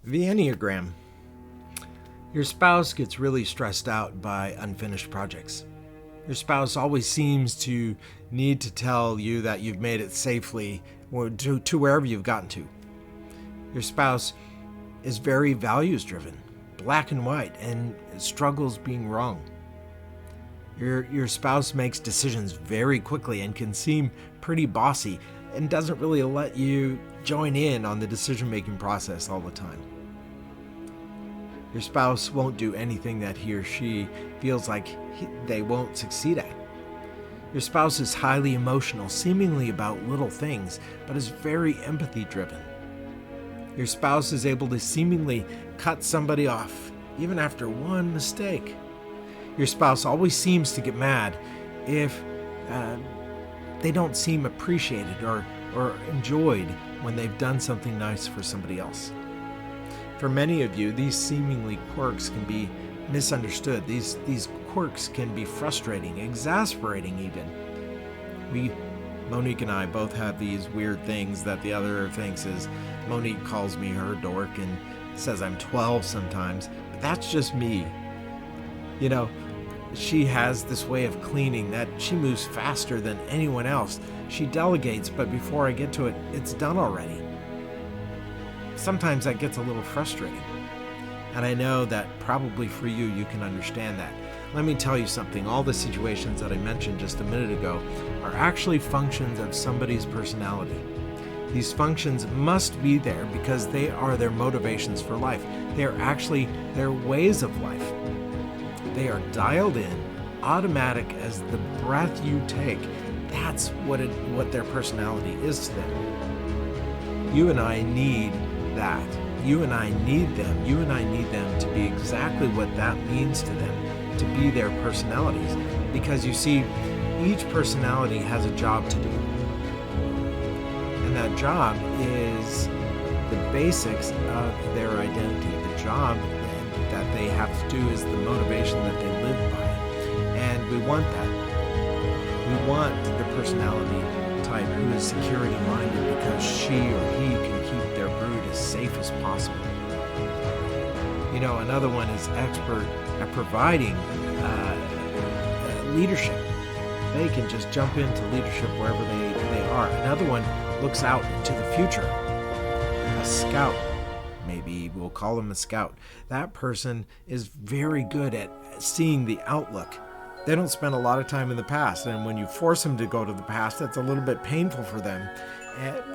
The Enneagram. Your spouse gets really stressed out by unfinished projects. Your spouse always seems to need to tell you that you've made it safely to wherever you've gotten to. Your spouse is very values driven, black and white, and struggles being wrong. Your spouse makes decisions very quickly and can seem pretty bossy and doesn't really let you join in on the decision-making process all the time. Your spouse won't do anything that he or she feels like they won't succeed at. Your spouse is highly emotional, seemingly about little things, but is very empathy-driven. Your spouse is able to seemingly cut somebody off, even after one mistake. Your spouse always seems to get mad if they don't seem appreciated or enjoyed when they've done something nice for somebody else. For many of you, these seemingly quirks can be misunderstood. These quirks can be frustrating, exasperating even. Monique and I both have these weird things that the other thinks is, Monique calls me her dork and says I'm 12 sometimes, but that's just me. You know, she has this way of cleaning that she moves faster than anyone else. She delegates, but before I get to it, it's done already. Sometimes that gets a little frustrating. And I know that probably for you, you can understand that. Let me tell you something. All the situations that I mentioned just a minute ago are actually functions of somebody's personality. These functions must be there because they are their motivations for life. They are actually their ways of life. They are dialed in, automatic as the breath you take. That's what their personality is to them. You and I need that. You and I need them. You and I need them to be exactly what that means to them, to be their personalities. Because you see, each personality has a job to do. And that job is the basics of their identity. The job that they have to do is the motivation that they live by. And we want that. We want the personality type who is security-minded because she or he can keep their brood as safe as possible. You know, another one is expert at providing leadership. They can just jump into leadership wherever they are. Another one looks out into the future. A scout. Maybe we'll call him a scout. That person is very good at seeing the outlook. They don't spend a lot of time in the past, and when you force them to go to the past, that's a little bit painful for them.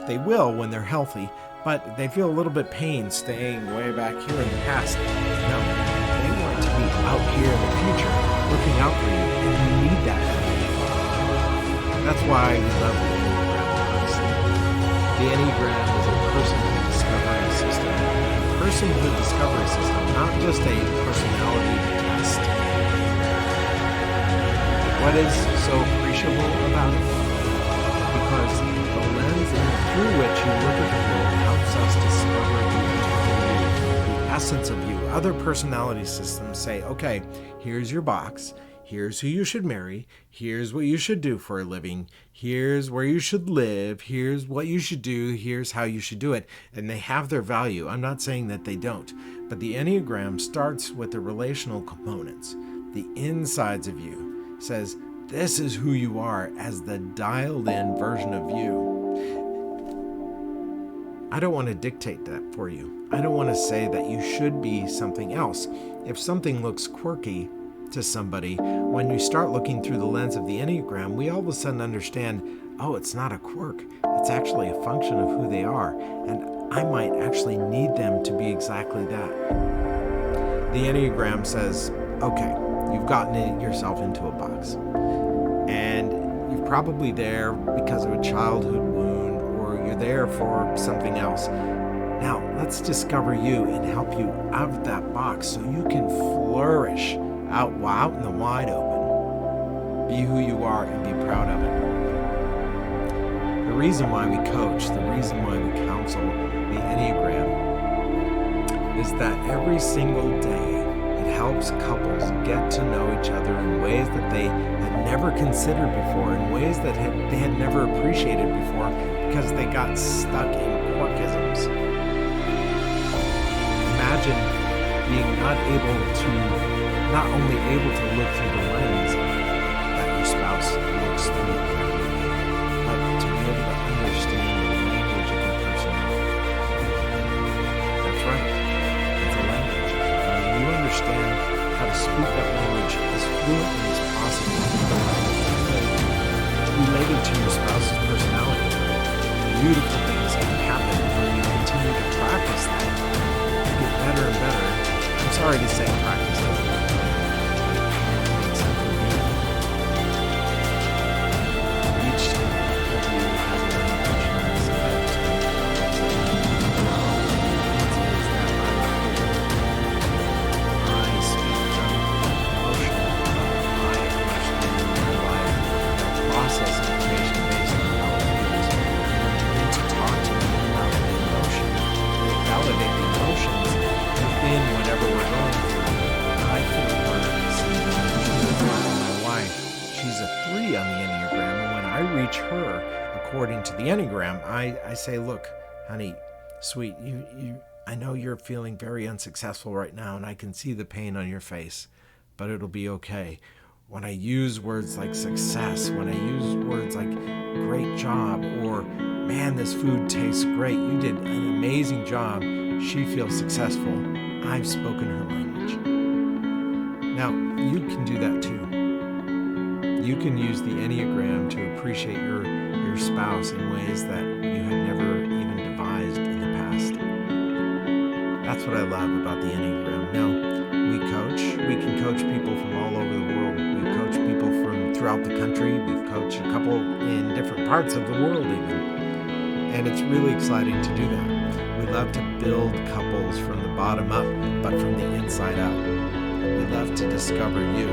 They will when they're healthy, but they feel a little bit pain staying way back here in the past. No, they want to be out here in the future, looking out for you, and you need that. That's why we love the Enneagram, honestly. The Enneagram is a personhood discovery system. Personhood discovery system, not just a personality test. What is so appreciable about it? Because the lens through which you look at the world helps us discover the essence of you. Other personality systems say, okay, here's your box. Here's who you should marry. Here's what you should do for a living. Here's where you should live. Here's what you should do. Here's how you should do it. And they have their value. I'm not saying that they don't. But the Enneagram starts with the relational components. The insides of you says, this is who you are as the dialed-in version of you. I don't want to dictate that for you. I don't want to say that you should be something else. If something looks quirky to somebody, when you start looking through the lens of the Enneagram, we all of a sudden understand, oh, it's not a quirk. It's actually a function of who they are. And I might actually need them to be exactly that. The Enneagram says, okay, you've gotten yourself into a box. And you're probably there because of a childhood wound, or you're there for something else. Now, let's discover you and help you out of that box so you can flourish out in the wide open. Be who you are and be proud of it. The reason why we coach, the reason why we counsel the Enneagram is that every single day it helps couples get to know each other in ways that they had never considered before, in ways that they had never appreciated before because they got stuck in quirkisms. imagine being not only able to look through the lens that your spouse looks through, but to be able to understand the language of their personality. That's right. It's a language. And when you understand how to speak that language as fluently as possible, related to your spouse's personality, beautiful things can happen when you continue to practice that. You get better and better. I'm sorry to say practice it. Each of you has a limitation as I speak from emotion. I understand my life. Process information based on how it feels. You need to talk to me about the emotion. Validate the emotions within whatever we're going through. I feel my wife, she's a 3 on the Enneagram, and when I reach her according to the Enneagram, I say, look, honey, sweet, I know you're feeling very unsuccessful right now, and I can see the pain on your face, but it'll be okay. When I use words like success, when I use words like great job, or man, this food tastes great, you did an amazing job, she feels successful, I've spoken her language. Now, you can do that too. You can use the Enneagram to appreciate your spouse in ways that you had never even devised in the past. That's what I love about the Enneagram. Now, we can coach people from all over the world. We coach people from throughout the country. We've coached a couple in different parts of the world even. And it's really exciting to do that. We love to build couples from the bottom up, but from the inside out. We love to discover you.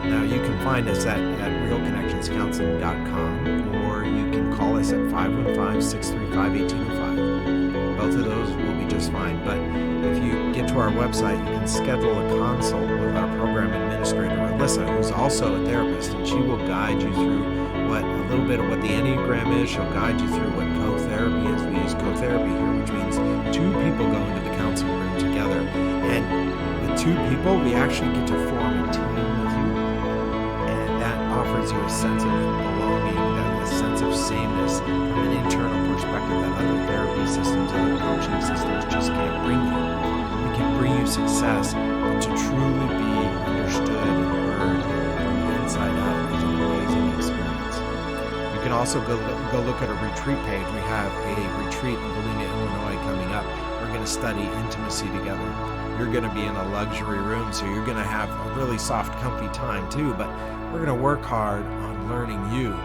Now, you can find us at realconnectionscounseling.com, or you can call us at 515-635-1805. Both of those will be just fine. But if you get to our website, you can schedule a consult with our program administrator, Alyssa, who's also a therapist, and she will guide you through a little bit of what the Enneagram is. She'll guide you through what co-therapy is. We use co-therapy here, which means 2 people go into the counseling room together. And with 2 people, we actually get to form a team with you. And that offers you a sense of belonging, a sense of sameness from an internal perspective that other therapy systems, other coaching systems just can't bring you. We can bring you success, but to truly be understood and heard from the inside out is an amazing experience. You can also go look at a retreat page. We have a retreat in Galena, Illinois coming up. We're going to study intimacy together. You're going to be in a luxury room, so you're going to have a really soft, comfy time too, but we're going to work hard on learning you.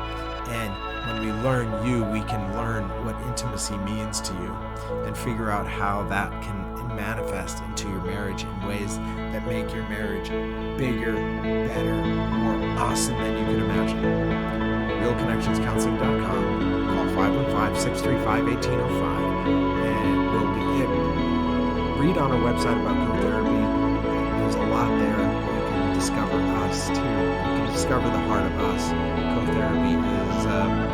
And when we learn you, we can learn what intimacy means to you and figure out how that can manifest into your marriage in ways that make your marriage bigger, better, more awesome than you can imagine. realconnectionscounseling.com, call 515-635-1805, and we'll be it. Read on our website about co-therapy. There's a lot there. You can discover us too. You can discover the heart of us. Co-therapy is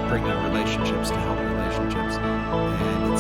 bringing relationships to help relationships, and it's